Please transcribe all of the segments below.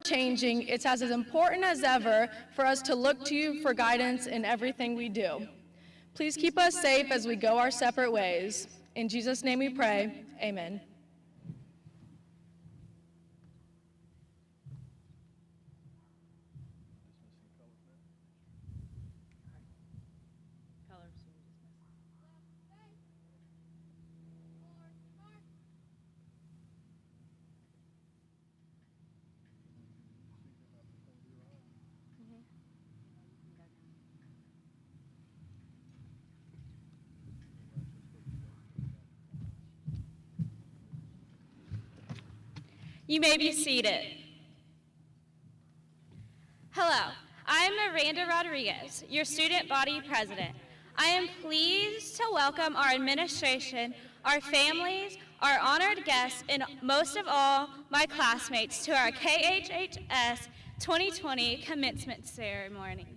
changing, it's as important as ever for us to look to you for guidance in everything we do. Please keep us safe as we go our separate ways. In Jesus' name we pray, amen. You may be seated. Hello, I am Miranda Rodriguez, your student body president. I am pleased to welcome our administration, our families, our honored guests, and most of all, my classmates to our KHHS 2020 commencement ceremony.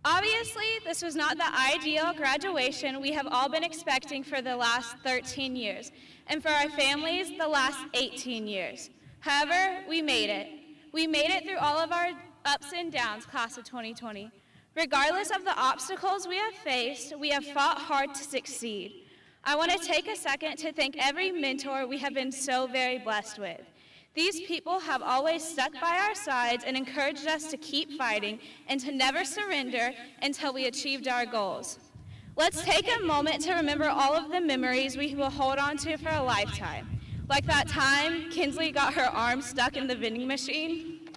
Obviously, this was not the ideal graduation we have all been expecting for the last 13 years, and for our families, the last 18 years. However, we made it. We made it through all of our ups and downs, class of 2020. Regardless of the obstacles we have faced, we have fought hard to succeed. I want to take a second to thank every mentor we have been so very blessed with. These people have always stuck by our sides and encouraged us to keep fighting and to never surrender until we achieved our goals. Let's take a moment to remember all of the memories we will hold on to for a lifetime. Like that time Kinsley got her arm stuck in the vending machine.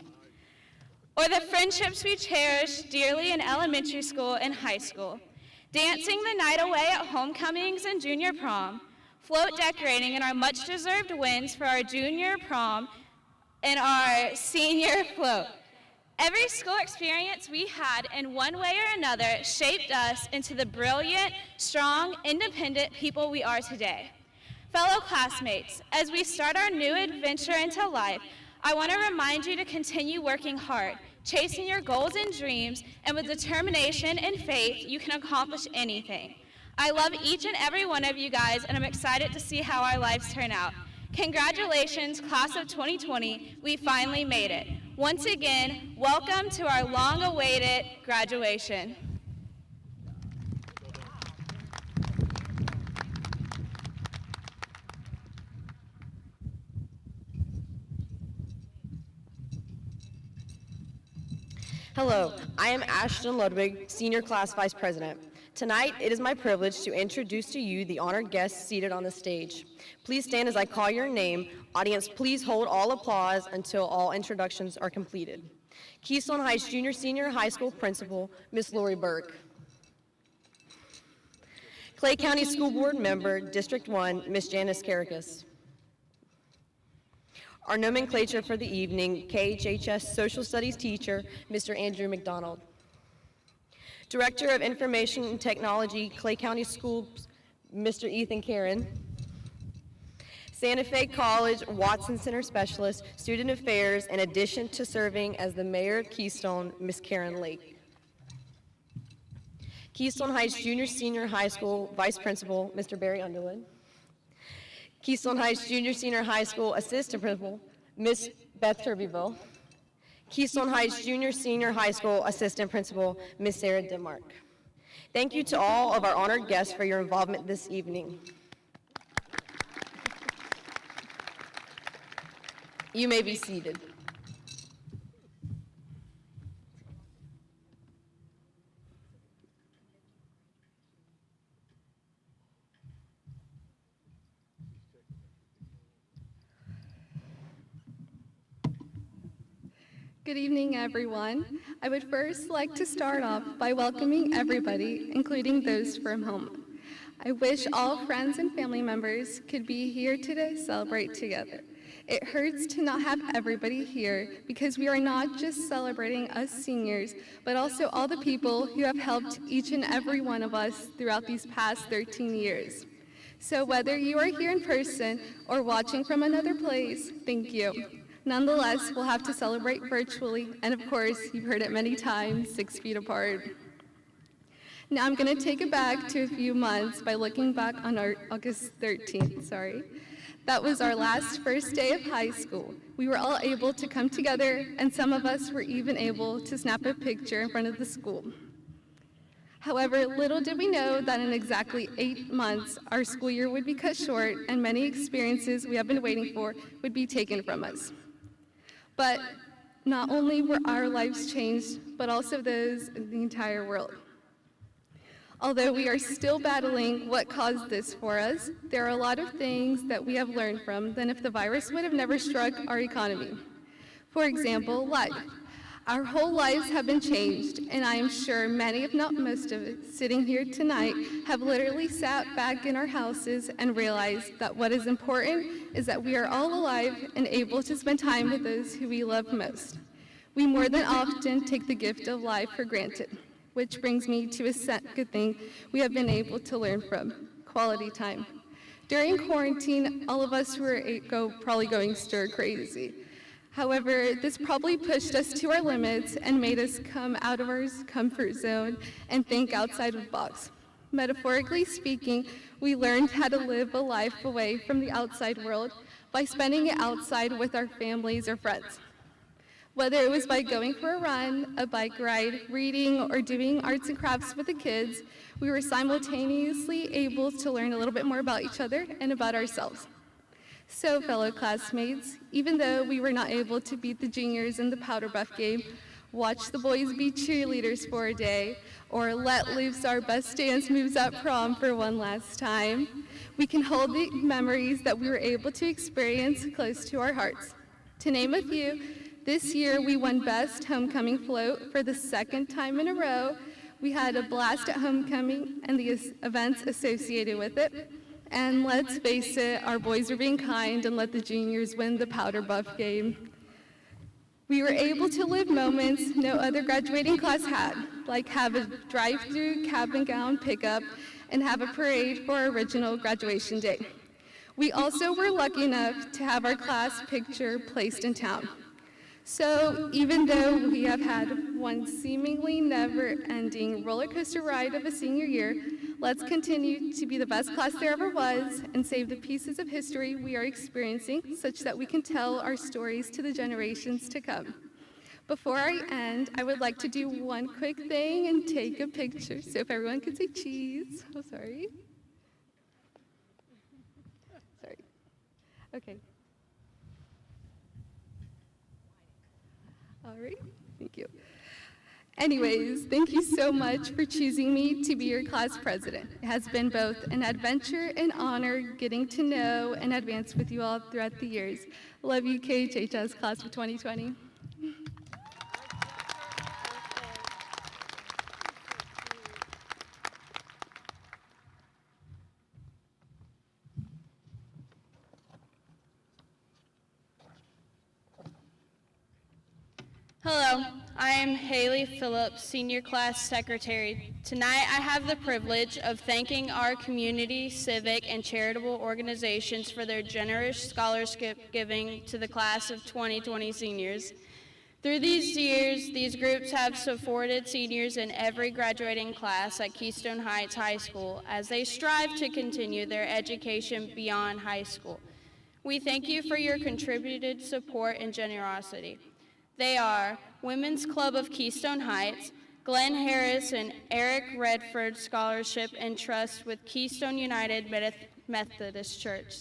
Or the friendships we cherished dearly in elementary school and high school. Dancing the night away at homecomings and junior prom. Float decorating and our much-deserved wins for our junior prom and our senior float. Every school experience we had in one way or another shaped us into the brilliant, strong, independent people we are today. Fellow classmates, as we start our new adventure into life, I want to remind you to continue working hard, chasing your goals and dreams, and with determination and faith, you can accomplish anything. I love each and every one of you guys, and I'm excited to see how our lives turn out. Congratulations, class of 2020, we finally made it. Once again, welcome to our long-awaited graduation. Hello, I am Ashton Ludwig, Senior Class Vice President. Tonight, it is my privilege to introduce to you the honored guests seated on the stage. Please stand as I call your name. Audience, please hold all applause until all introductions are completed. Keystone Heights Junior Senior High School Principal, Ms. Lori Burke. Clay County School Board Member, District 1, Ms. Janice Karakas. Our nomenclature for the evening, KHHS Social Studies teacher, Mr. Andrew McDonald. Director of Information and Technology, Clay County Schools, Mr. Ethan Karen. Santa Fe College Watson Center Specialist, Student Affairs, in addition to serving as the Mayor of Keystone, Ms. Karen Lake. Keystone Heights Junior Senior High School Vice Principal, Mr. Barry Underwood. Keystone Heights Junior Senior High School Assistant Principal, Ms. Beth Kirbyville. Keystone Heights Junior Senior High School Assistant Principal, Ms. Sarah Denmark. Thank you to all of our honored guests for your involvement this evening. You may be seated. Good evening, everyone. I would first like to start off by welcoming everybody, including those from home. I wish all friends and family members could be here to celebrate together. It hurts to not have everybody here because we are not just celebrating us seniors, but also all the people who have helped each and every one of us throughout these past 13 years. So whether you are here in person or watching from another place, thank you. Nonetheless, we'll have to celebrate virtually, and of course, you've heard it many times, 6 feet apart. Now I'm going to take it back to a few months by looking back on our August 13th, That was our last first day of high school. We were all able to come together, and some of us were even able to snap a picture in front of the school. However, little did we know that in exactly 8 months, our school year would be cut short and many experiences we have been waiting for would be taken from us. But not only were our lives changed, but also those in the entire world. Although we are still battling what caused this for us, there are a lot of things that we have learned from than if the virus would have never struck our economy. For example, life. Our whole lives have been changed, and I am sure many, if not most of us, sitting here tonight have literally sat back in our houses and realized that what is important is that we are all alive and able to spend time with those who we love most. We more than often take the gift of life for granted, which brings me to a second thing we have been able to learn from: quality time. During quarantine, all of us were probably going stir crazy. However, this probably pushed us to our limits and made us come out of our comfort zone and think outside of the box. Metaphorically speaking, we learned how to live a life away from the outside world by spending it outside with our families or friends. Whether it was by going for a run, a bike ride, reading, or doing arts and crafts with the kids, we were simultaneously able to learn a little bit more about each other and about ourselves. So, fellow classmates, even though we were not able to beat the juniors in the powder buff game, watch the boys be cheerleaders for a day, or let loose our best dance moves at prom for one last time, we can hold the memories that we were able to experience close to our hearts. To name a few, this year we won Best Homecoming Float for the second time in a row. We had a blast at homecoming and the events associated with it. And let's face it, our boys were being kind and let the juniors win the powder buff game. We were able to live moments no other graduating class had, like have a drive-through cap and gown pickup and have a parade for our original graduation day. We also were lucky enough to have our class picture placed in town. So even though we have had one seemingly never-ending roller coaster ride of a senior year, let's continue to be the best class there ever was and save the pieces of history we are experiencing such that we can tell our stories to the generations to come. Before I end, I would like to do one quick thing and take a picture. So if everyone could say cheese. Oh, sorry. Sorry. Okay. All right, thank you. Anyways, thank you so much for choosing me to be your class president. It has been both an adventure and honor getting to know and advance with you all throughout the years. Love you, KHHS class of 2020. Hello, I am Haley Phillips, Senior Class Secretary. Tonight I have the privilege of thanking our community, civic, and charitable organizations for their generous scholarship giving to the class of 2020 seniors. Through these years, these groups have supported seniors in every graduating class at Keystone Heights High School as they strive to continue their education beyond high school. We thank you for your contributed support and generosity. They are Women's Club of Keystone Heights, Glenn Harris and Eric Redford Scholarship and Trust with Keystone United Methodist Church,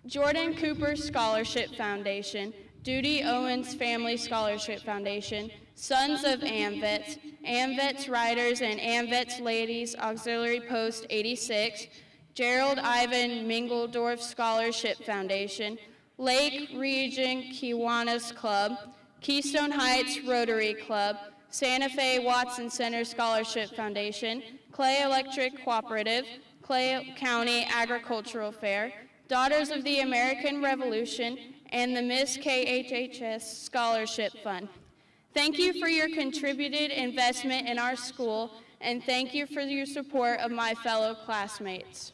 Jordan Cooper Scholarship Foundation, Duty Owens Family Scholarship Foundation, Sons of AMVETS, AMVETS Riders and AMVETS Ladies Auxiliary Post 86, Gerald Ivan Mingledorf Scholarship Foundation, Lake Region Kiwanis Club, Keystone Heights Rotary Club, Santa Fe Watson Center Scholarship Foundation, Clay Electric Cooperative, Clay County Agricultural Fair, Daughters of the American Revolution, and the Miss KHHS Scholarship Fund. Thank you for your contributed investment in our school, and thank you for your support of my fellow classmates.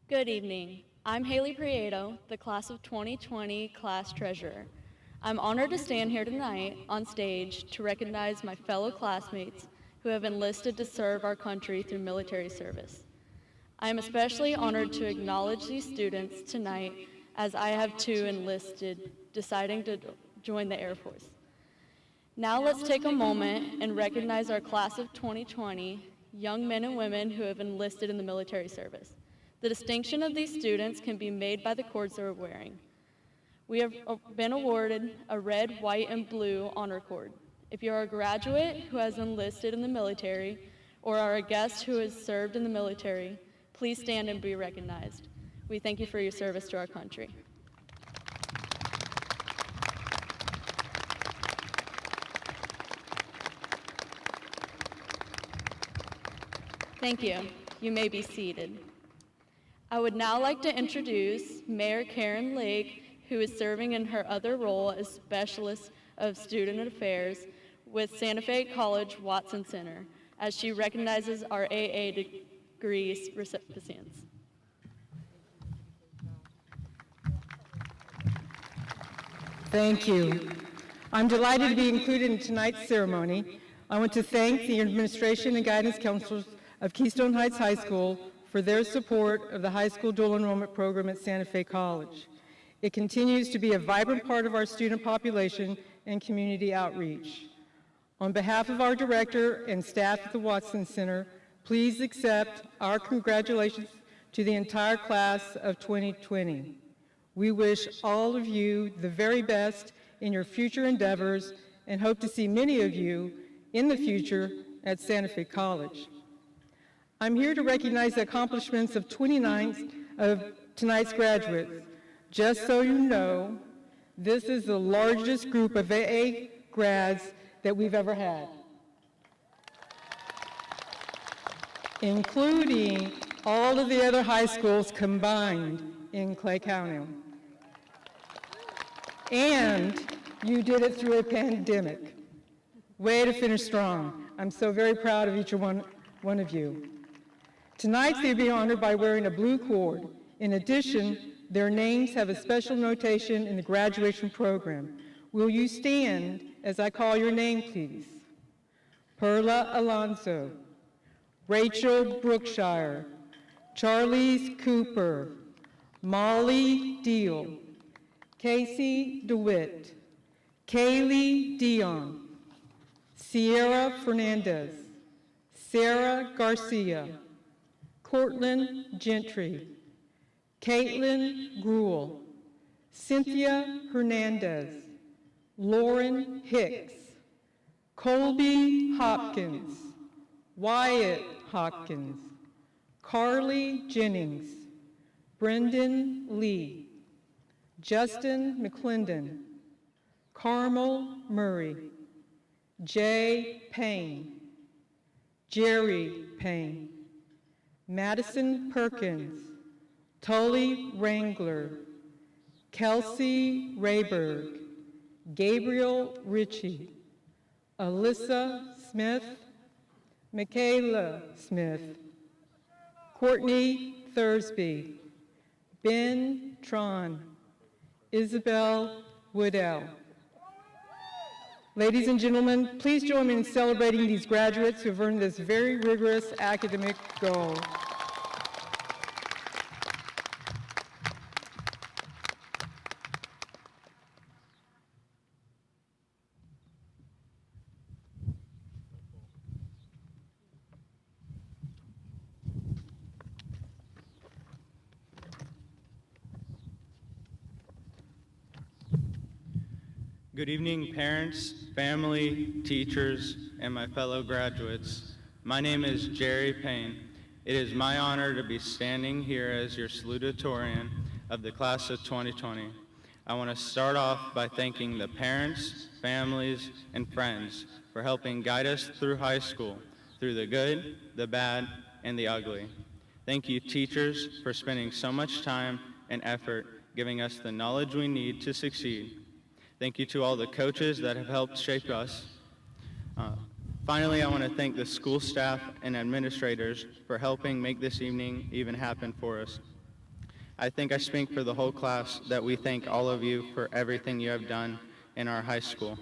Good evening. I'm Haley Prieto, the class of 2020 class treasurer. I'm honored to stand here tonight on stage to recognize my fellow classmates who have enlisted to serve our country through military service. I am especially honored to acknowledge these students tonight as I have too enlisted, deciding to join the Air Force. Now let's take a moment and recognize our class of 2020, young men and women who have enlisted in the military service. The distinction of these students can be made by the cords they're wearing. We have been awarded a red, white, and blue honor cord. If you are a graduate who has enlisted in the military or are a guest who has served in the military, please stand and be recognized. We thank you for your service to our country. Thank you. You may be seated. I would now like to introduce Mayor Karen Lake, who is serving in her other role as Specialist of Student Affairs with Santa Fe College Watson Center, as she recognizes our AA degree recipients. Thank you. I'm delighted to be included in tonight's ceremony. I want to thank the administration and guidance counselors of Keystone Heights High School for their support of the high school dual enrollment program at Santa Fe College. It continues to be a vibrant part of our student population and community outreach. On behalf of our director and staff at the Watson Center, please accept our congratulations to the entire class of 2020. We wish all of you the very best in your future endeavors and hope to see many of you in the future at Santa Fe College. I'm here to recognize the accomplishments of 29 of tonight's graduates. Just so you know, this is the largest group of AA grads that we've ever had, including all of the other high schools combined in Clay County. And you did it through a pandemic. Way to finish strong. I'm so very proud of each one of you. Tonight they'll be honored by wearing a blue cord. In addition, their names have a special notation in the graduation program. Will you stand as I call your name, please? Perla Alonso, Rachel Brookshire, Charlize Cooper, Molly Deal, Casey DeWitt, Kaylee Dion, Sierra Fernandez, Sarah Garcia, Cortland Gentry, Caitlin Gruel, Cynthia Hernandez, Lauren Hicks, Colby Hopkins, Wyatt Hopkins, Carly Jennings, Brendan Lee, Justin McClendon, Carmel Murray, Jay Payne, Jerry Payne, Madison Perkins, Tully Wrangler, Kelsey Rayberg, Gabriel Ritchie, Alyssa Smith, Michaela Smith, Courtney Thursby, Ben Tron, Isabel Woodell. Ladies and gentlemen, please join me in celebrating these graduates who have earned this very rigorous academic goal. Good evening, parents, family, teachers, and my fellow graduates. My name is Jerry Payne. It is my honor to be standing here as your salutatorian of the class of 2020. I want to start off by thanking the parents, families, and friends for helping guide us through high school, through the good, the bad, and the ugly. Thank you, teachers, for spending so much time and effort giving us the knowledge we need to succeed. Thank you to all the coaches that have helped shape us. Finally, I want to thank the school staff and administrators for helping make this evening even happen for us. I think I speak for the whole class that we thank all of you for everything you have done in our high school.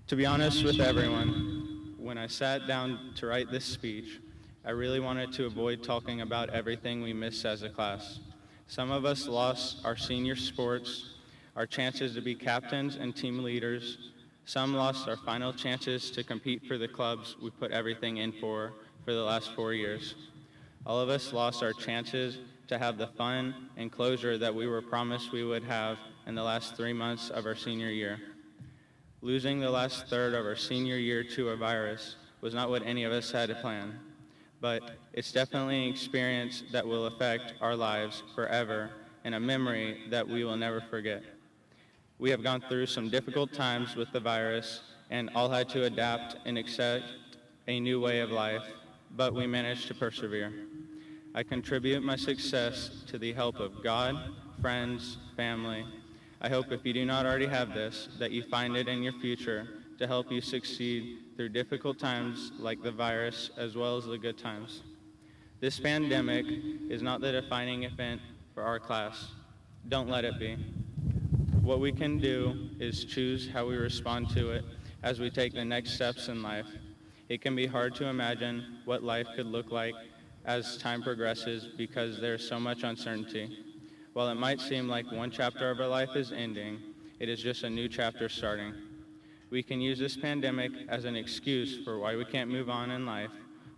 To be honest with everyone, when I sat down to write this speech, I really wanted to avoid talking about everything we missed as a class. Some of us lost our senior sports, our chances to be captains and team leaders. Some lost our final chances to compete for the clubs we put everything in for the last 4 years. All of us lost our chances to have the fun and closure that we were promised we would have in the last 3 months of our senior year. Losing the last third of our senior year to a virus was not what any of us had planned, but it's definitely an experience that will affect our lives forever and a memory that we will never forget. We have gone through some difficult times with the virus and all had to adapt and accept a new way of life, but we managed to persevere. I contribute my success to the help of God, friends, family. I hope if you do not already have this, that you find it in your future to help you succeed through difficult times like the virus as well as the good times. This pandemic is not the defining event for our class. Don't let it be. What we can do is choose how we respond to it as we take the next steps in life. It can be hard to imagine what life could look like as time progresses because there's so much uncertainty. While it might seem like one chapter of our life is ending, it is just a new chapter starting. We can use this pandemic as an excuse for why we can't move on in life,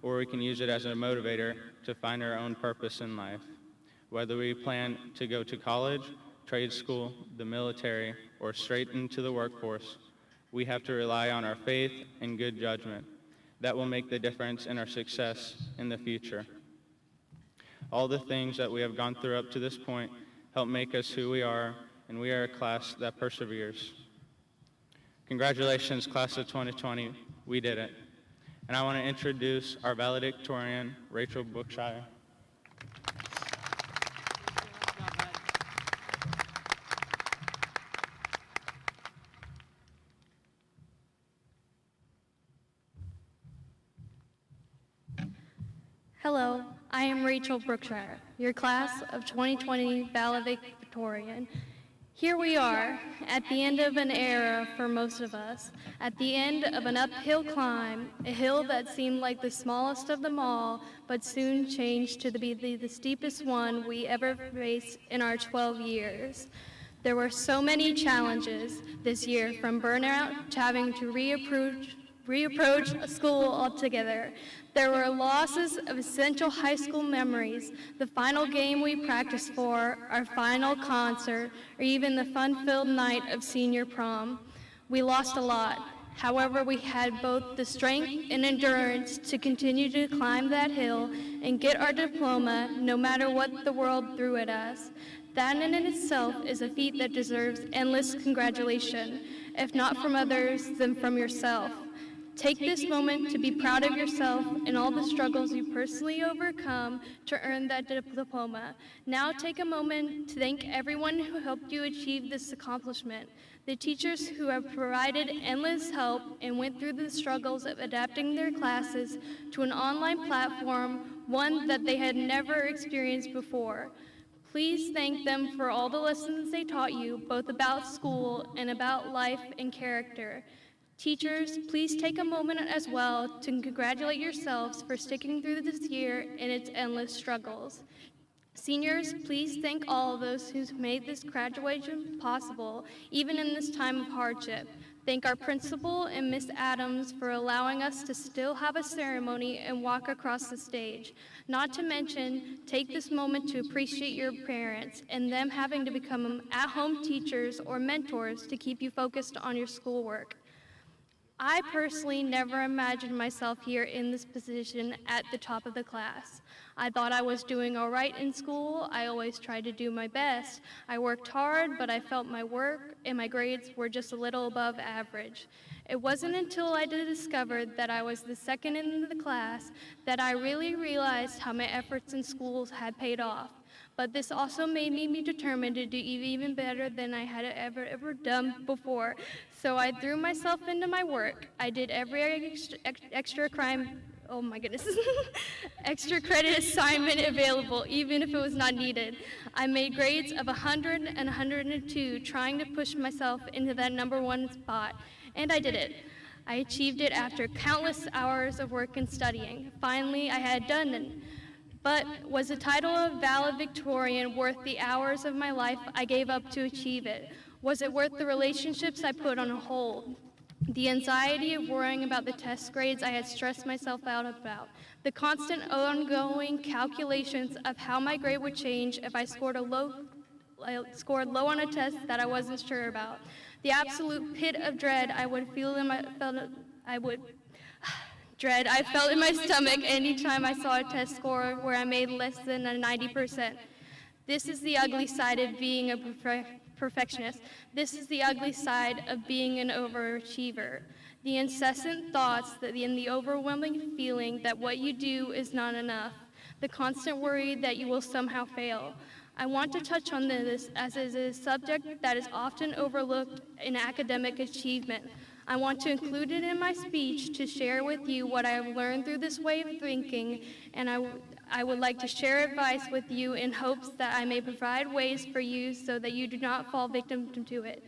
or we can use it as a motivator to find our own purpose in life. Whether we plan to go to college, trade school, the military, or straight into the workforce, we have to rely on our faith and good judgment. That will make the difference in our success in the future. All the things that we have gone through up to this point help make us who we are, and we are a class that perseveres. Congratulations, class of 2020. We did it. And I want to introduce our valedictorian, Rachel Brookshire. Hello, I am Rachel Brookshire, your class of 2020 Valedictorian. Here we are, at the end of an era for most of us, at the end of an uphill climb, a hill that seemed like the smallest of them all, but soon changed to be the steepest one we ever faced in our 12 years. There were so many challenges this year, from burnout to having to reapproach school altogether. There were losses of essential high school memories, the final game we practiced for, our final concert, or even the fun-filled night of senior prom. We lost a lot. However, we had both the strength and endurance to continue to climb that hill and get our diploma no matter what the world threw at us. That in itself is a feat that deserves endless congratulation, if not from others, then from yourself. Take this moment to be proud of yourself and all the struggles you personally overcome to earn that diploma. Now take a moment to thank everyone who helped you achieve this accomplishment. The teachers who have provided endless help and went through the struggles of adapting their classes to an online platform, one that they had never experienced before. Please thank them for all the lessons they taught you, both about school and about life and character. Teachers, please take a moment as well to congratulate yourselves for sticking through this year and its endless struggles. Seniors, please thank all of those who made this graduation possible, even in this time of hardship. Thank our principal and Miss Adams for allowing us to still have a ceremony and walk across the stage. Not to mention, take this moment to appreciate your parents and them having to become at-home teachers or mentors to keep you focused on your schoolwork. I personally never imagined myself here in this position at the top of the class. I thought I was doing all right in school. I always tried to do my best. I worked hard, but I felt my work and my grades were just a little above average. It wasn't until I discovered that I was the second in the class that I really realized how my efforts in school had paid off. But this also made me determined to do even better than I had ever done before. So I threw myself into my work. I did every extra crime oh my goodness, extra credit assignment available, even if it was not needed. I made grades of 100 and 102, trying to push myself into that #1 spot, and I did it. I achieved it after countless hours of work and studying. Finally, I had done it. But was the title of Valedictorian worth the hours of my life I gave up to achieve it? Was it worth the relationships I put on hold? The anxiety of worrying about the test grades I had stressed myself out about. The constant ongoing calculations of how my grade would change if I scored low on a test that I wasn't sure about. The absolute pit of dread I felt in my stomach anytime I saw a test score where I made less than a 90%. This is the ugly side of being a perfectionist. This is the ugly side of being an overachiever. The incessant thoughts and the overwhelming feeling that what you do is not enough. The constant worry that you will somehow fail. I want to touch on this as it is a subject that is often overlooked in academic achievement. I want to include it in my speech to share with you what I have learned through this way of thinking, and I would like to share advice with you in hopes that I may provide ways for you so that you do not fall victim to it.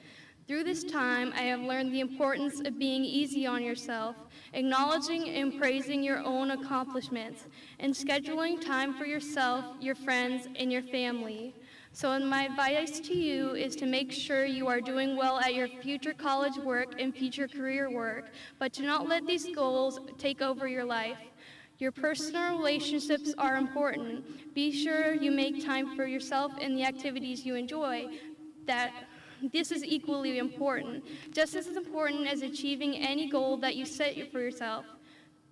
Through this time, I have learned the importance of being easy on yourself, acknowledging and praising your own accomplishments, and scheduling time for yourself, your friends, and your family. So my advice to you is to make sure you are doing well at your future college work and future career work, but to not let these goals take over your life. Your personal relationships are important. Be sure you make time for yourself and the activities you enjoy. This is equally important, just as important as achieving any goal that you set for yourself.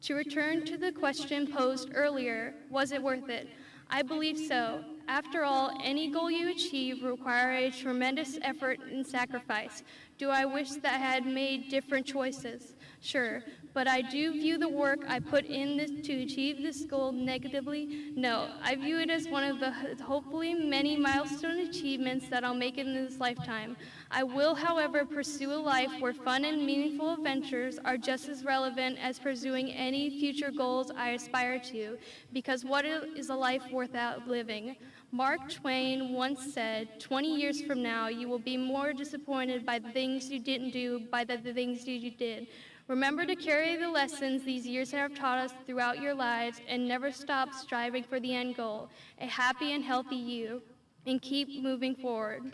To return to the question posed earlier, was it worth it? I believe so. After all, any goal you achieve requires a tremendous effort and sacrifice. Do I wish that I had made different choices? Sure, but I do view the work I put in this to achieve this goal negatively? No, I view it as one of the hopefully many milestone achievements that I'll make in this lifetime. I will, however, pursue a life where fun and meaningful adventures are just as relevant as pursuing any future goals I aspire to, because what is a life worth outliving? Mark Twain once said, 20 years from now, you will be more disappointed by the things you didn't do by the things you did. Remember to carry the lessons these years have taught us throughout your lives and never stop striving for the end goal, a happy and healthy you, and keep moving forward.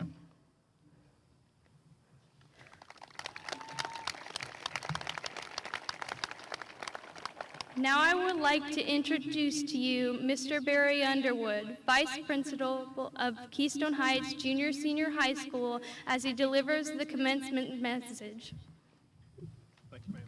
Now I would like to introduce to you Mr. Barry Underwood, Vice Principal of Keystone Heights Junior Senior High School, as he delivers the commencement message. Thank you, ma'am.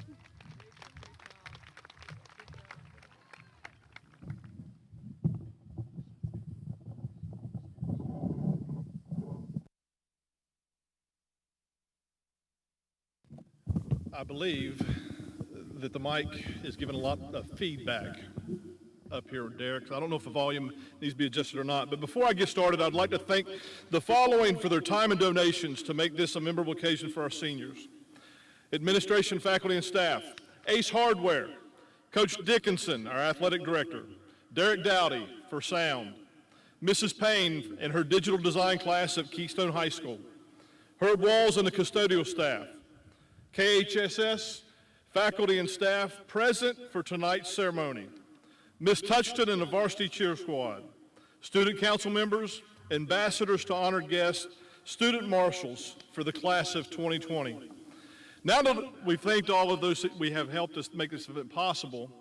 I believe that the mic is giving a lot of feedback up here, Derek. I don't know if the volume needs to be adjusted or not, but before I get started, I'd like to thank the following for their time and donations to make this a memorable occasion for our seniors. Administration, faculty, and staff, Ace Hardware, Coach Dickinson, our athletic director, Derek Dowdy for sound, Mrs. Payne and her digital design class at Keystone High School, Herb Walls and the custodial staff, KHSS, faculty and staff present for tonight's ceremony, Ms. Touchton and the varsity cheer squad, student council members, ambassadors to honored guests, student marshals for the class of 2020. Now that we've thanked all of those that we have helped us make this event possible,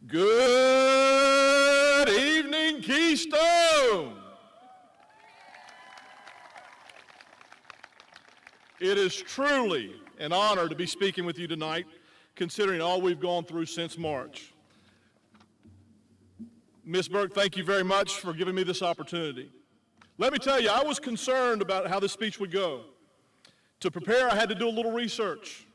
good evening, Keystone! It is truly an honor to be speaking with you tonight, considering all we've gone through since March. Ms. Burke, thank you very much for giving me this opportunity. Let me tell you, I was concerned about how this speech would go. To prepare, I had to do a little research.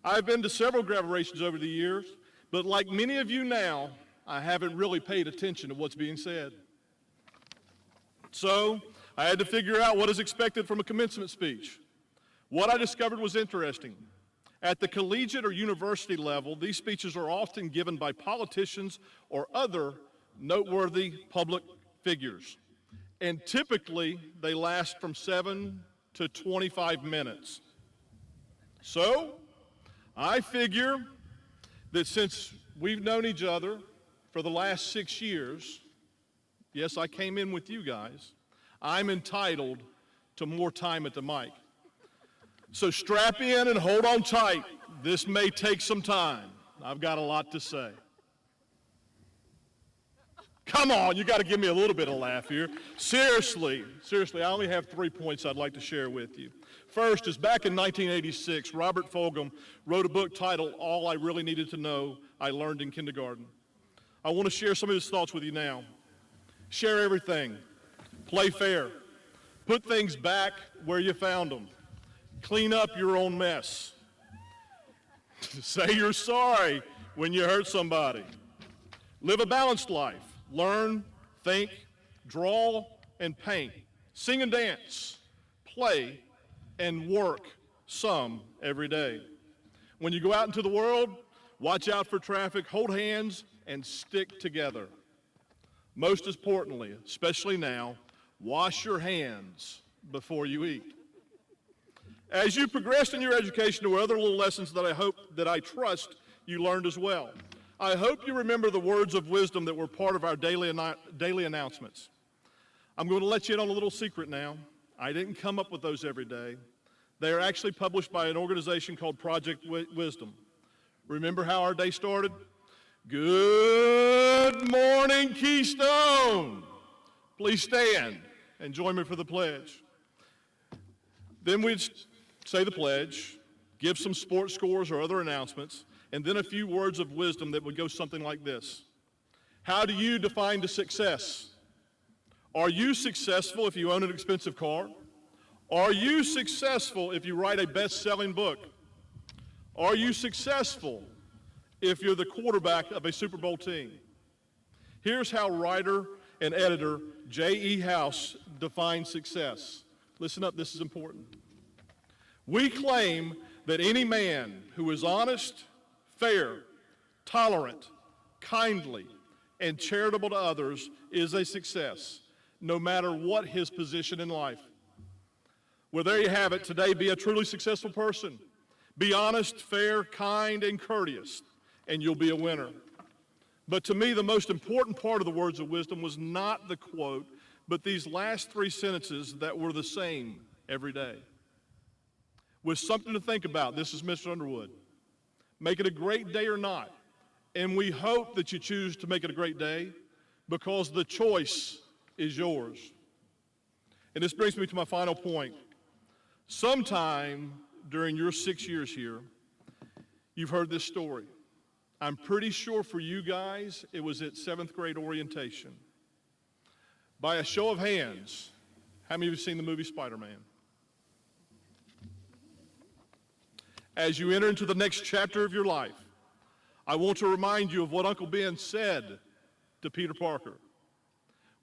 I've been to several graduations over the years, but like many of you now, I haven't really paid attention to what's being said. So I had to figure out what is expected from a commencement speech. What I discovered was interesting. At the collegiate or university level, these speeches are often given by politicians or other noteworthy public figures, and typically they last from 7 to 25 minutes. So, I figure that since we've known each other for the last 6 years, yes, I came in with you guys, I'm entitled to more time at the mic. So strap in and hold on tight. This may take some time. I've got a lot to say. Come on, you got to give me a little bit of a laugh here. Seriously, I only have 3 points I'd like to share with you. First is back in 1986, Robert Fulghum wrote a book titled All I Really Needed to Know I Learned in Kindergarten. I want to share some of his thoughts with you now. Share everything. Play fair. Put things back where you found them. Clean up your own mess. Say you're sorry when you hurt somebody. Live a balanced life. Learn, think, draw, and paint. Sing and dance. Play and work some every day. When you go out into the world, watch out for traffic, hold hands, and stick together. Most importantly, especially now, wash your hands before you eat. As you progressed in your education, there were other little lessons that I trust you learned as well. I hope you remember the words of wisdom that were part of our daily announcements. I'm going to let you in on a little secret now. I didn't come up with those every day. They are actually published by an organization called Project Wisdom. Remember how our day started? Good morning, Keystone. Please stand and join me for the pledge. Then we'd say the pledge, give some sports scores or other announcements, and then a few words of wisdom that would go something like this. How do you define the success? Are you successful if you own an expensive car? Are you successful if you write a best-selling book? Are you successful if you're the quarterback of a Super Bowl team? Here's how writer and editor J.E. House defines success. Listen up, this is important. We claim that any man who is honest, fair, tolerant, kindly, and charitable to others is a success, no matter what his position in life. Well, there you have it. Today, be a truly successful person. Be honest, fair, kind, and courteous, and you'll be a winner. But to me, the most important part of the words of wisdom was not the quote, but these last 3 sentences that were the same every day. With something to think about, this is Mr. Underwood. Make it a great day or not, and we hope that you choose to make it a great day because the choice is yours. And this brings me to my final point. Sometime during your 6 years here, you've heard this story. I'm pretty sure for you guys, it was at 7th grade orientation. By a show of hands, how many of you have seen the movie Spider-Man? As you enter into the next chapter of your life, I want to remind you of what Uncle Ben said to Peter Parker.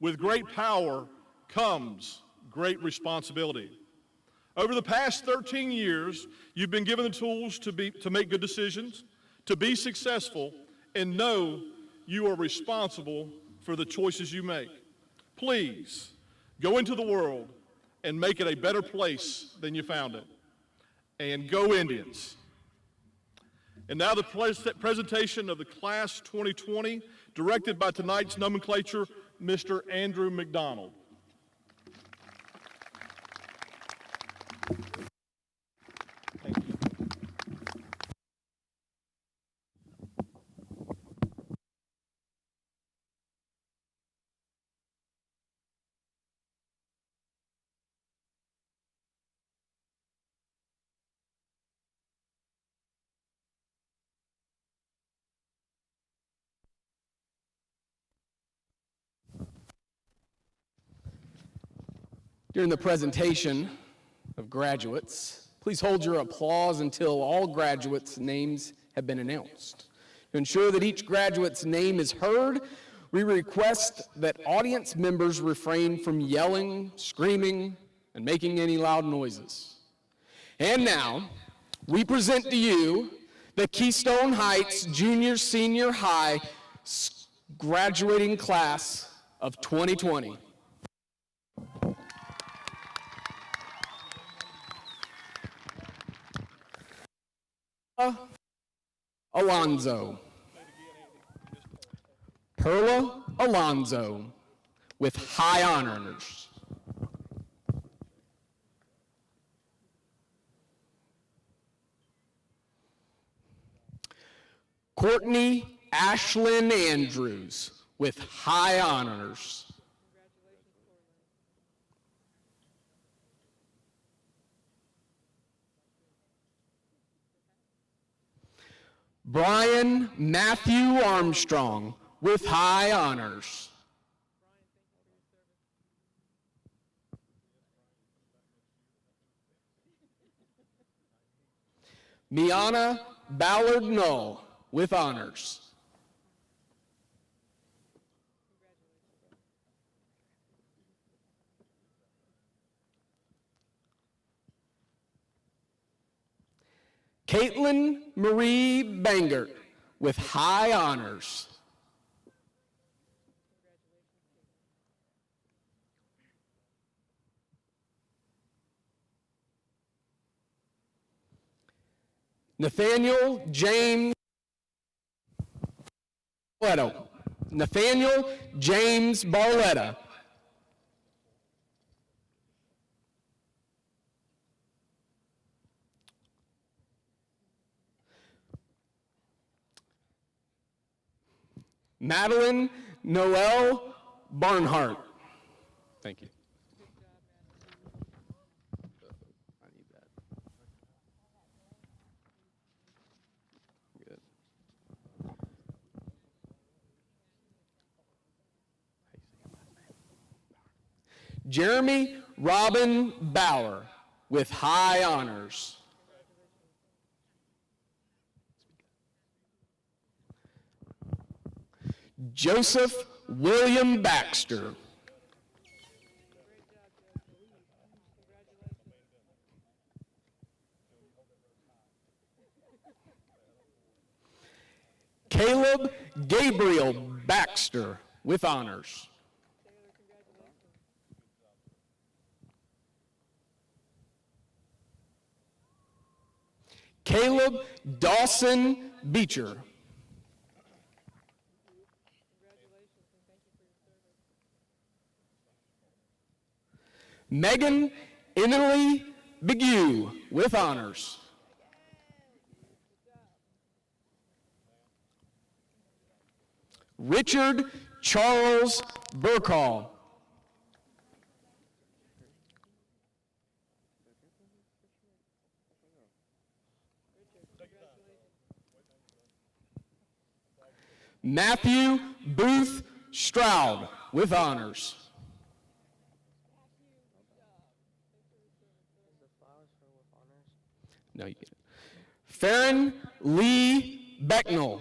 With great power comes great responsibility. Over the past 13 years, you've been given the tools to make good decisions, to be successful, and know you are responsible for the choices you make. Please, go into the world and make it a better place than you found it. And go Indians. And now the presentation of the Class 2020, directed by tonight's nomenclature, Mr. Andrew McDonald. Thank you. During the presentation of graduates, please hold your applause until all graduates' names have been announced. To ensure that each graduate's name is heard, we request that audience members refrain from yelling, screaming, and making any loud noises. And now, we present to you the Keystone Heights Junior Senior High graduating class of 2020. Alonzo. Perla Alonzo with high honors. Courtney Ashlyn Andrews with high honors. Brian Matthew Armstrong with high honors. Miana Ballard Null with honors. Caitlin Marie Bangert with high honors. Nathaniel James Barletta. Nathaniel James Barletta. Madeline Noel Barnhart. Thank you. I need that. Good. Jeremy Robin Bauer with high honors. Joseph William Baxter. Caleb Gabriel Baxter with honors. Caleb Dawson Beecher. Megan Innerly Begue with honors. Richard Charles Burkhall. Matthew Booth Stroud with honors. No, you get it. Farron Lee Becknell.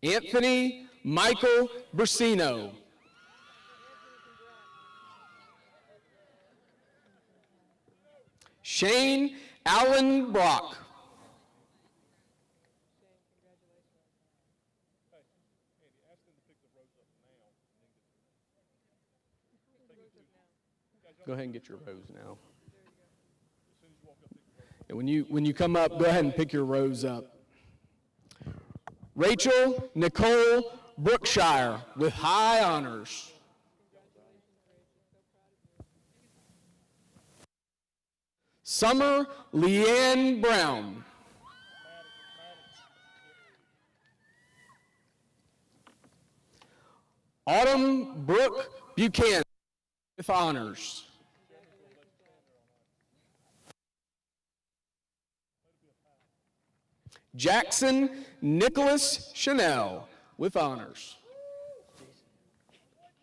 Anthony Michael Brasino. Shane Allen Brock. Go ahead and get your rows now. And when you come up, go ahead and pick your rows up. Rachel Nicole Brookshire with high honors. Summer Leanne Brown. Autumn Brooke Buchanan with honors. Jackson Nicholas Chanel with honors.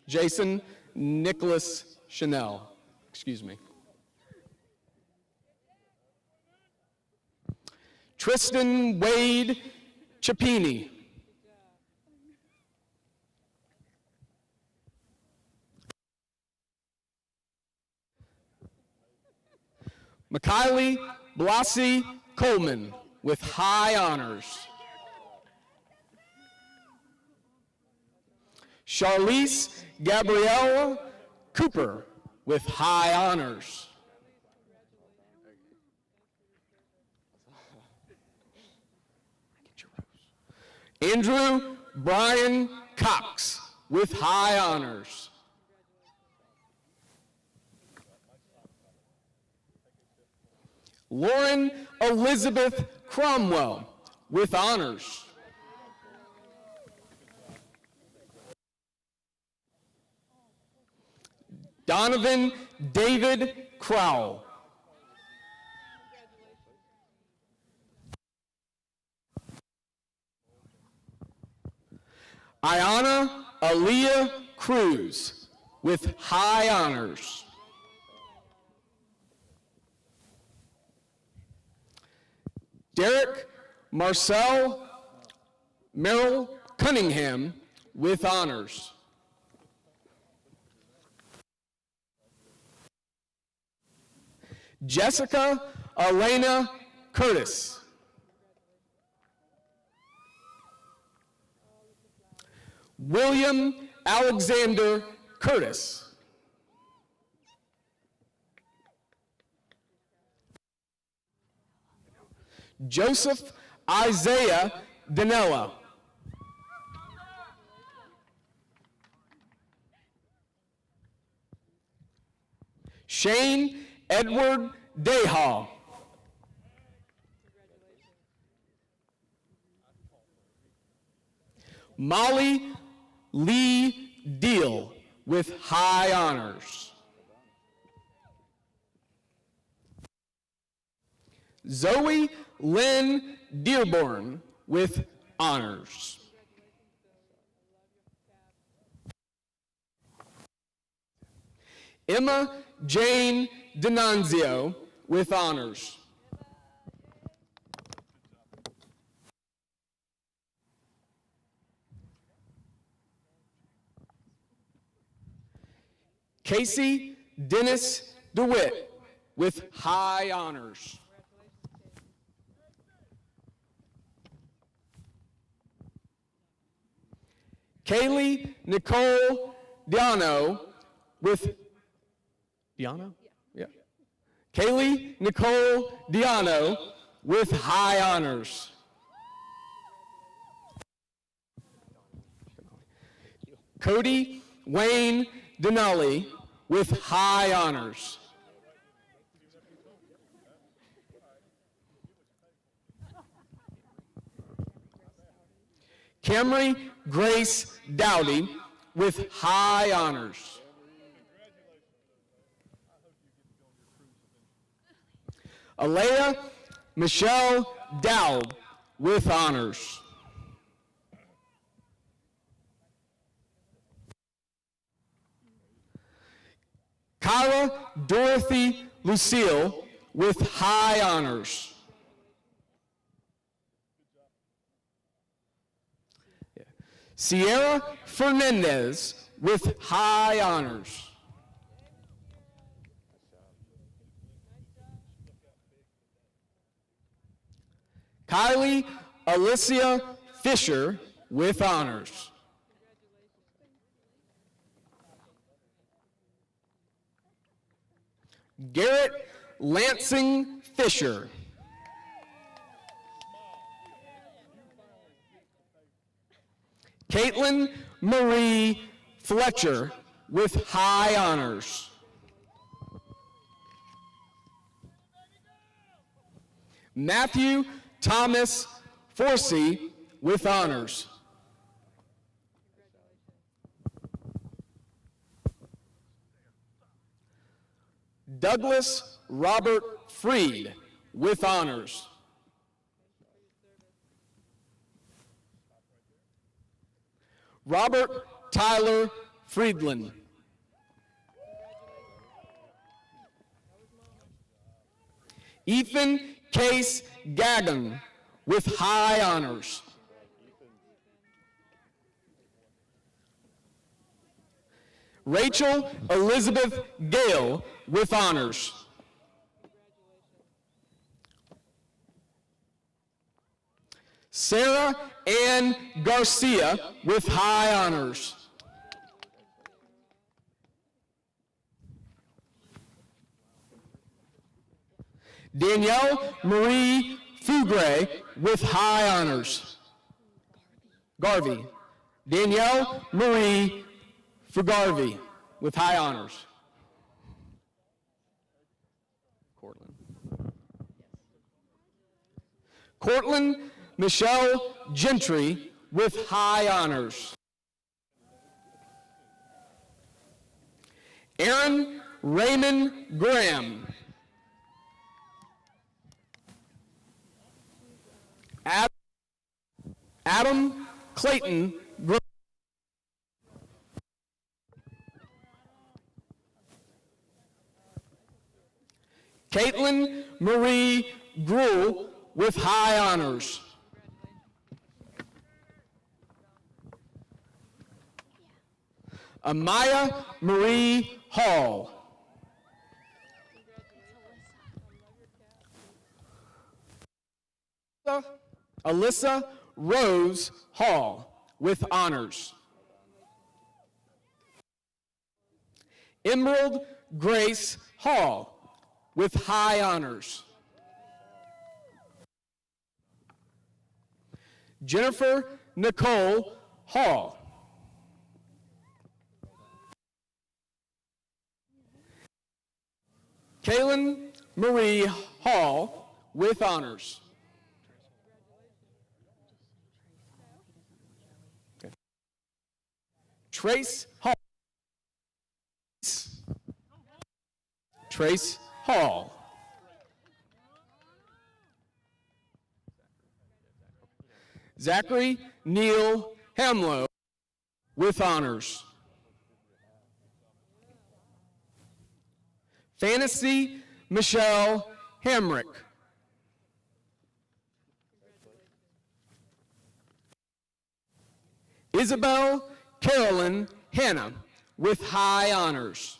Jason Nicholas Chanel, excuse me. Tristan Wade Chapini. Mikhaili Blasi Coleman with high honors. Charlize Gabriella Cooper with high honors. Andrew Brian Cox with high honors. Lauren Elizabeth Cromwell with honors. Donovan David Crowell. Ayana Aaliyah Cruz with high honors. Derek Marcel Merrill Cunningham with honors. Jessica Elena Curtis. William Alexander Curtis. Joseph Isaiah Danella. Shane Edward Dayhall. Molly Lee Deal with high honors. Zoe Lynn Dearborn with honors. Emma Jane Denanzio with honors. Casey Dennis DeWitt with high honors. Kaylee Nicole Diano with Diano? Yeah. Kaylee Nicole Diano with high honors. Cody Wayne Denali with high honors. Camry Grace Dowdy with high honors. Alea Michelle Dowd with honors. Kyla Dorothy Lucille with high honors. Sierra Fernandez with high honors. Kylie Alicia Fisher with honors. Garrett Lansing Fisher. Caitlin Marie Fletcher with high honors. Matthew Thomas Forsey with honors. Douglas Robert Freed with honors. Robert Tyler Friedland. Ethan Case Gagnon with high honors. Rachel Elizabeth Gale with honors. Sarah Ann Garcia with high honors. Danielle Marie Fugre with high honors. Garvey. Danielle Marie Fugarvey with high honors. Cortland Michelle Gentry with high honors. Aaron Raymond Graham. Adam Clayton Graham. Caitlin Marie Gruhl with high honors. Amaya Marie Hall. Alyssa Rose Hall with honors. Emerald Grace Hall with high honors. Jennifer Nicole Hall. Kaylin Marie Hall with honors. Okay. Trace Hall. Trace Hall. Zachary Neil Hamlow with honors. Fantasy Michelle Hamrick. Isabel Carolyn Hanna with high honors.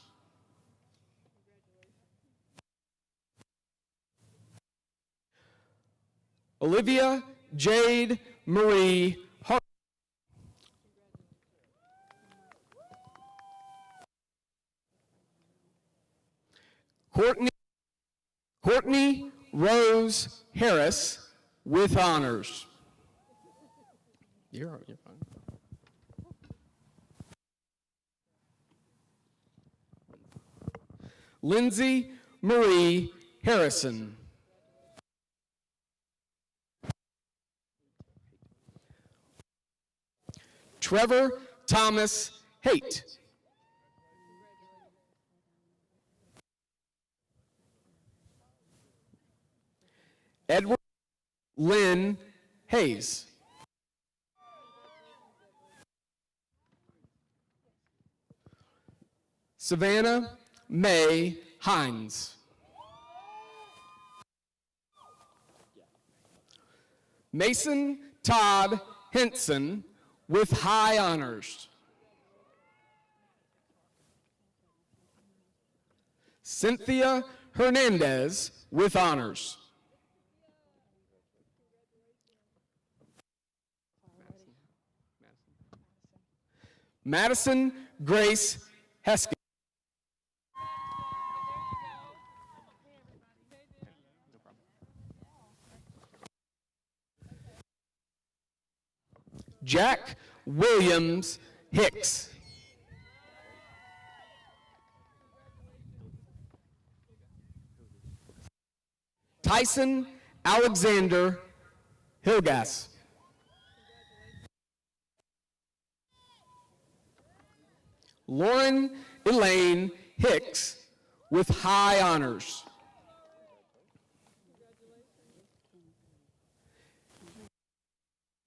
Olivia Jade Marie Hart. Courtney Rose Harris with honors. You're fine. Lindsay Marie Harrison. Trevor Thomas Haight. Edward Lynn Hayes. Savannah May Hines. Mason Todd Henson with high honors. Cynthia Hernandez with honors. Madison Grace Hesketh. Jack Williams Hicks. Tyson Alexander Hilgas. Lauren Elaine Hicks with high honors.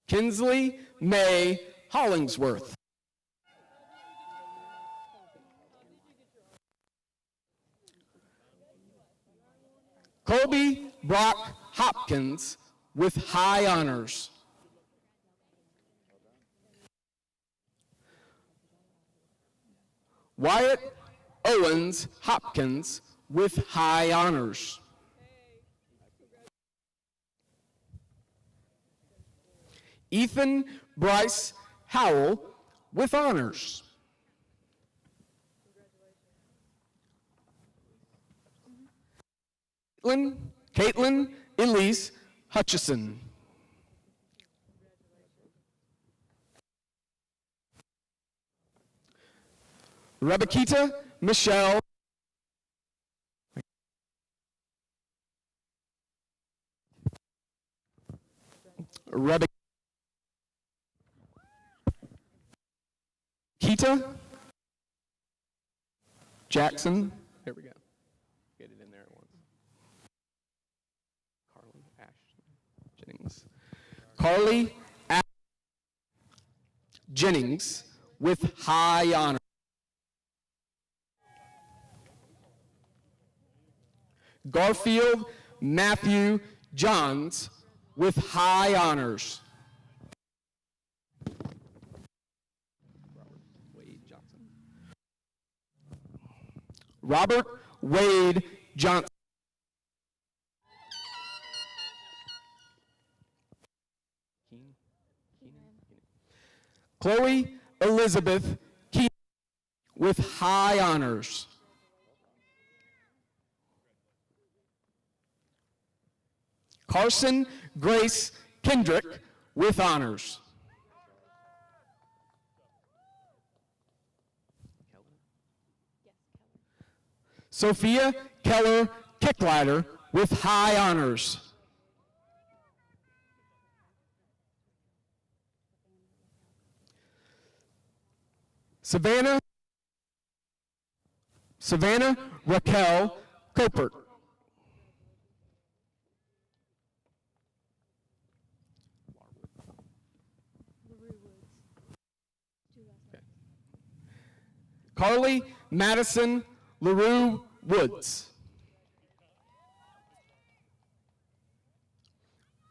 Kinsley May Hollingsworth. Colby Brock Hopkins with high honors. Wyatt Owens Hopkins with high honors. Ethan Bryce Howell with honors. Caitlin Elise Hutchison. Rebekita Michelle Rebekita Jackson. There we go. Get it in there at once. Carly Ashton Jennings. Carly Ashton Jennings with high honor. Garfield Matthew Johns with high honors. Robert Wade Johnson. Chloe Elizabeth Keenan with high honors. Carson Grace Kendrick with honors. Sophia Keller Kicklider with high honors. Savannah Raquel Copert. Carly Madison LaRue Woods.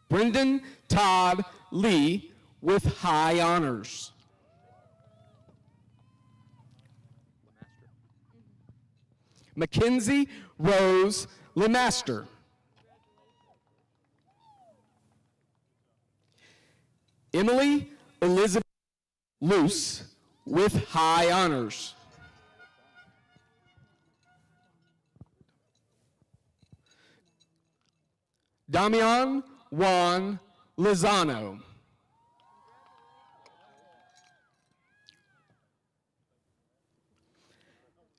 Brendan Todd Lee with high honors. Mackenzie Rose Lemaster. Emily Elizabeth Luce with high honors. Damian Juan Lozano.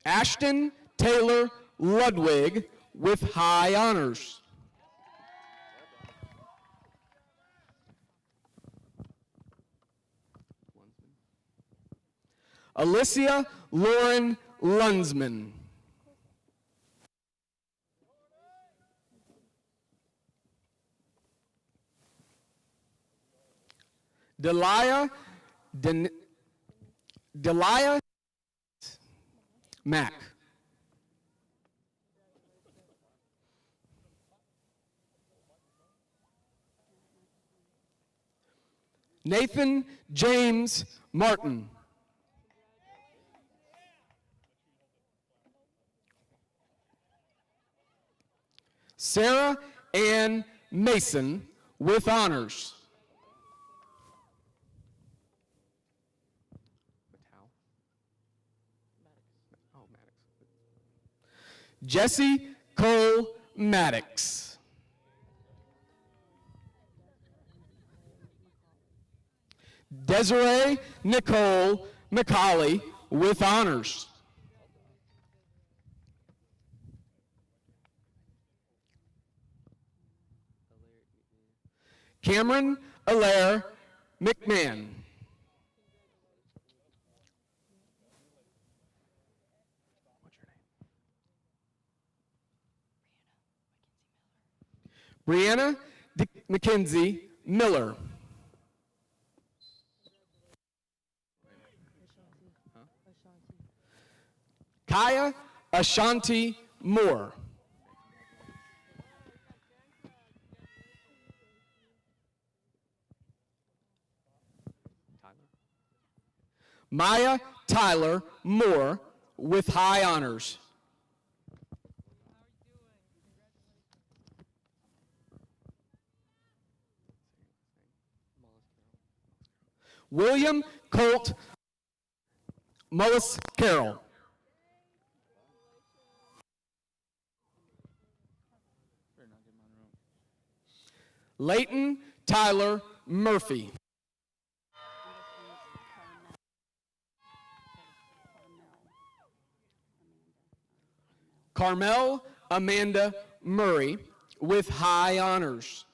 Ashton Taylor Ludwig with high honors. Alicia Lauren Lunsman. Delia Mack. Nathan James Martin. Sarah Ann Mason with honors. Jesse Cole Maddox. Desiree Nicole McCauley with honors. Cameron Allaire McMahon. Brianna McKenzie Miller. Kaya Ashanti Moore. Maya Tyler Moore with high honors. William Colt Mullis Carroll. Leighton Tyler Murphy. Carmel Amanda Murray with high honors.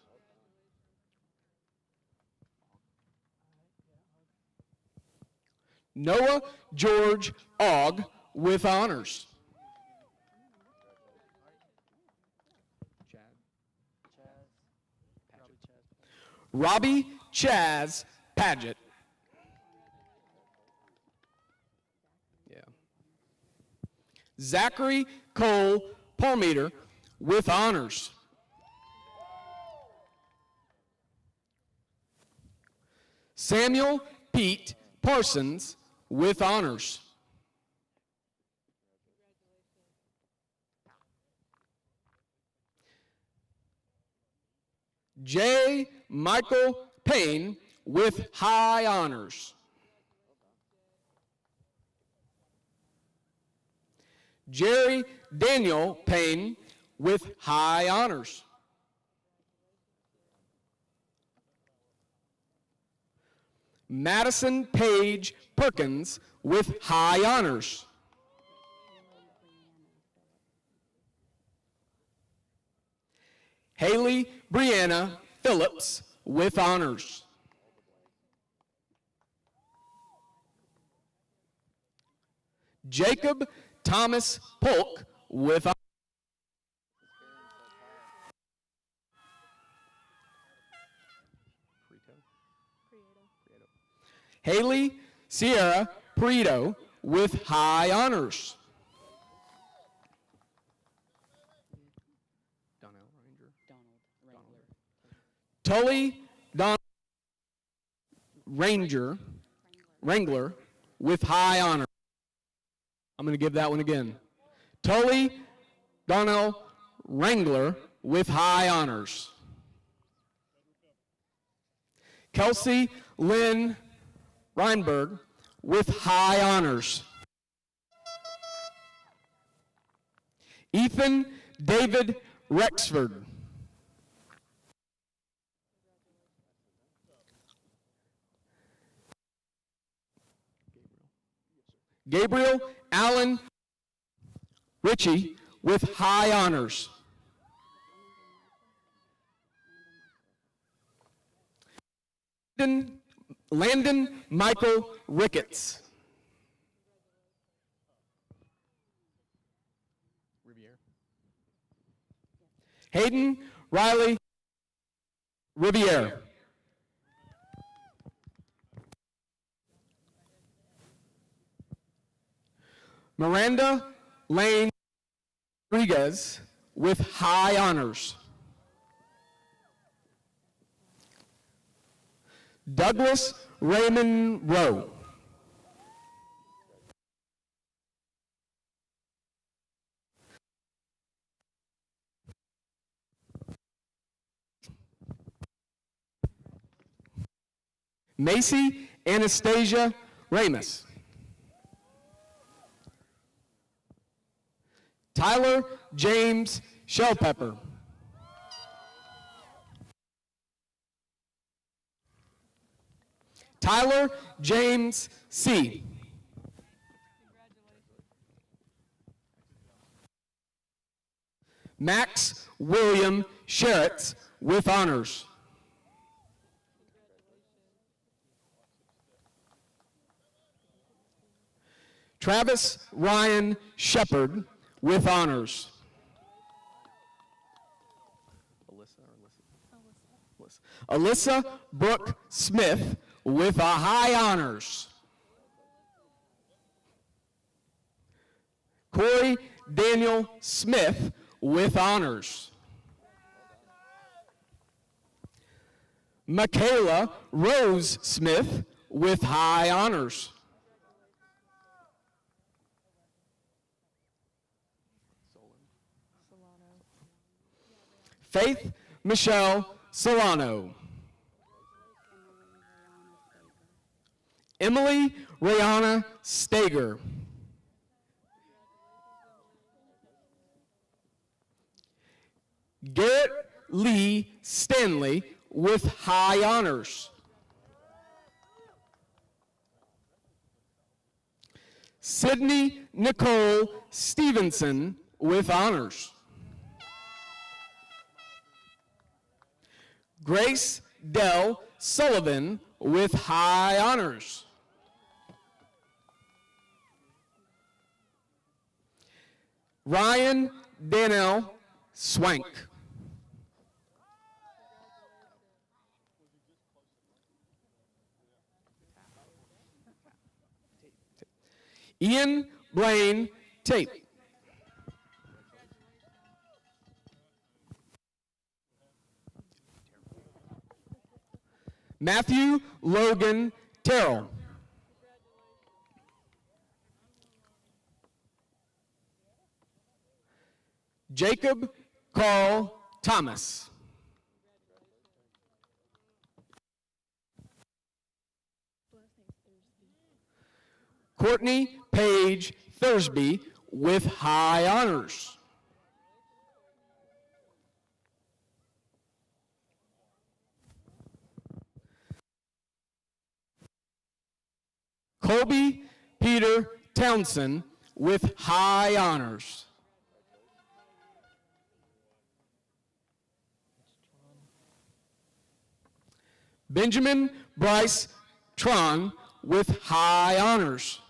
Noah George Ogg with honors. Robbie Chaz Paget. Yeah. Zachary Cole Palmeter with honors. Samuel Pete Parsons with honors. J. Michael Payne with high honors. Jerry Daniel Payne with high honors. Madison Page Perkins with high honors. Haley Brianna Phillips with honors. Jacob Thomas Polk with honors. Haley Sierra Prieto with high honors. Tully Don Wrangler with high honor. I'm going to give that one again. Tully Donnell Wrangler with high honors. Kelsey Lynn Reinberg with high honors. Ethan David Rexford. Gabriel Allen Ritchie with high honors. Landon Michael Ricketts. Hayden Riley Riviere. Miranda Lane Rodriguez with high honors. Douglas Raymond Rowe. Macy Anastasia Ramus. Tyler James Shellpepper. Tyler James C. Max William Sherritts with honors. Travis Ryan Shepard with honors. Alyssa Brooke Smith with a high honors. Corey Daniel Smith with honors. Michaela Rose Smith with high honors. Faith Michelle Solano. Emily Rayana Stager. Garrett Lee Stanley with high honors. Sydney Nicole Stevenson with honors. Grace Dell Sullivan with high honors. Ryan Daniel Swank. Ian Blaine Tate. Matthew Logan Terrell. Jacob Carl Thomas. Courtney Page Thursby with high honors. Colby Peter Townsend with high honors. Benjamin Bryce Tron with high honors.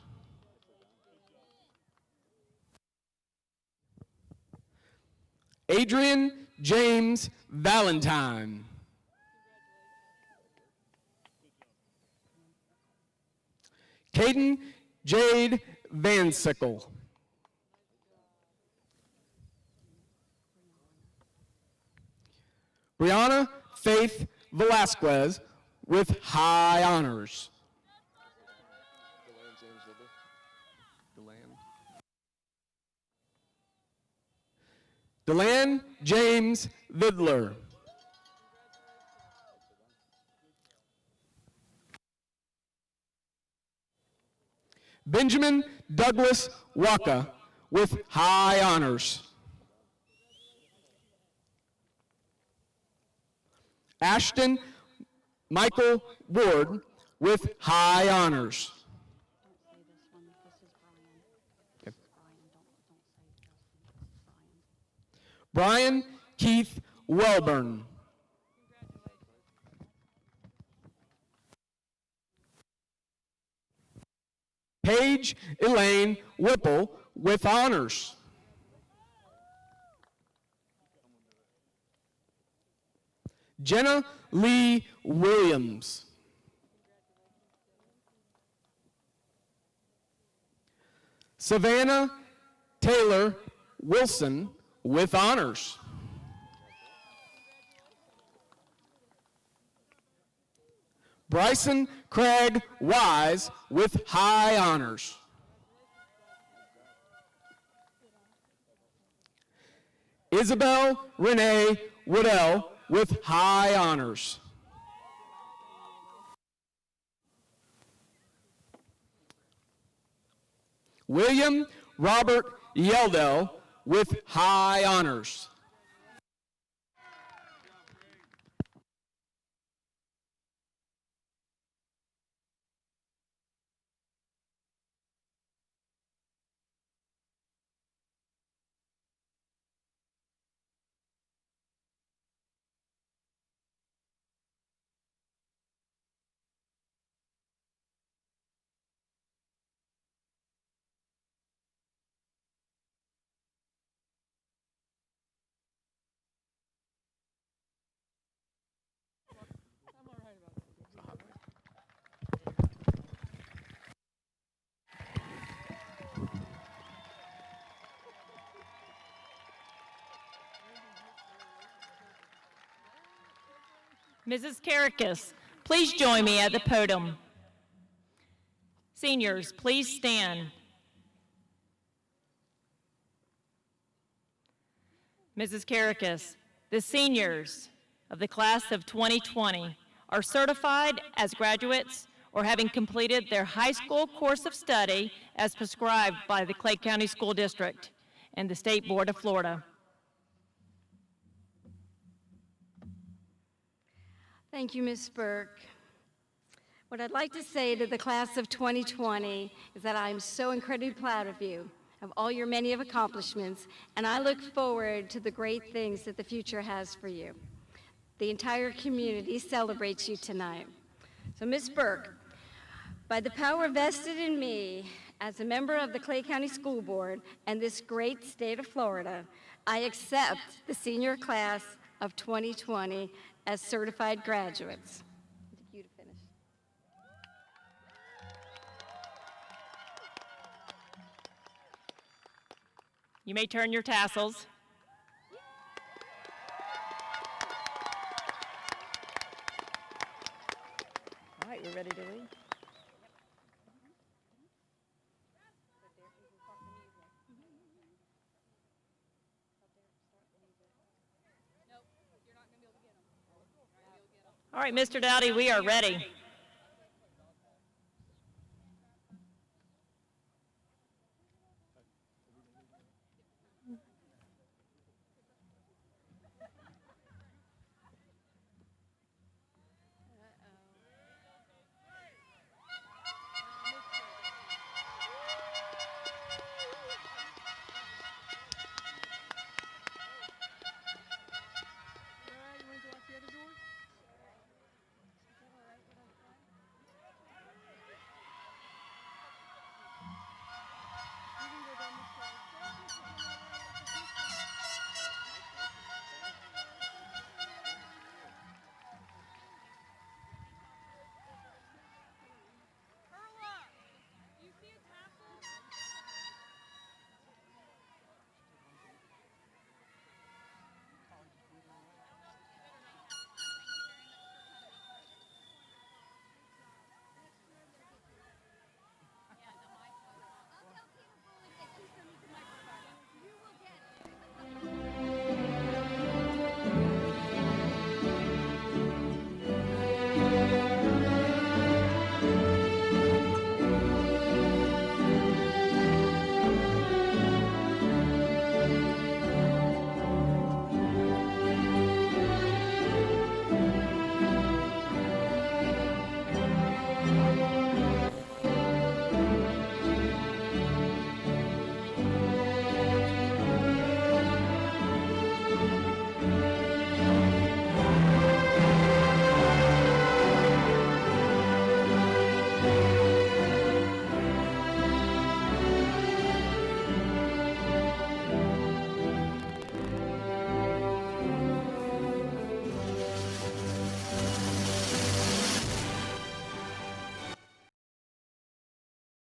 Adrian James Valentine. Caden Jade Van Sickle. Brianna Faith Velasquez with high honors. Delan James Vidler. Benjamin Douglas Waka with high honors. Ashton Michael Ward with high honors. Brian Keith Welburn. Paige Elaine Whipple with honors. Jenna Lee Williams. Savannah Taylor Wilson with honors. Bryson Craig Wise with high honors. Isabel Renee Woodell with high honors. William Robert Yeldell with high honors. Mrs. Karakis, please join me at the podium. Seniors, please stand. Mrs. Karakis, The seniors of the class of 2020 are certified as graduates or having completed their high school course of study as prescribed by the Clay County School District and the State Board of Florida. Thank you, Ms. Burke. What I'd like to say to the class of 2020 is that I'm so incredibly proud of you, of all your many accomplishments, and I look forward to the great things that the future has for you. The entire community celebrates you tonight. So, Ms. Burke, by the power vested in me as a member of the Clay County School Board and this great state of Florida, I accept the senior class of 2020 as certified graduates. You to finish. You may turn your tassels. All right, we're ready to leave. All right, Mr. Dowdy, we are ready.